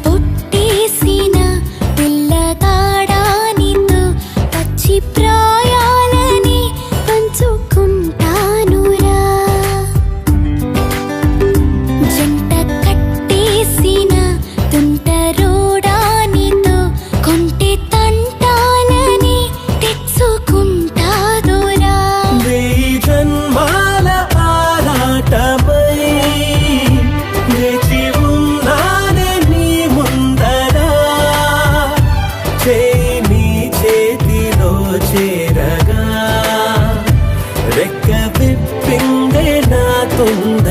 పచ్చబొట్టేసిన పిల్లగాడానితో పచ్చి ప్రాయాలని పంచుకుంటానురా. జంట కట్టేసిన తుంటరోడానితో కొంటె తంటాలని తెచ్చుకుంటాదురా. వెయ్యి జన్మాల ఆరాటమై వేచి ఉన్నానే నీ ముందరా. చేయి నీ చేతిలో చేరగా రెక్క విప్పిందే నా తొందర.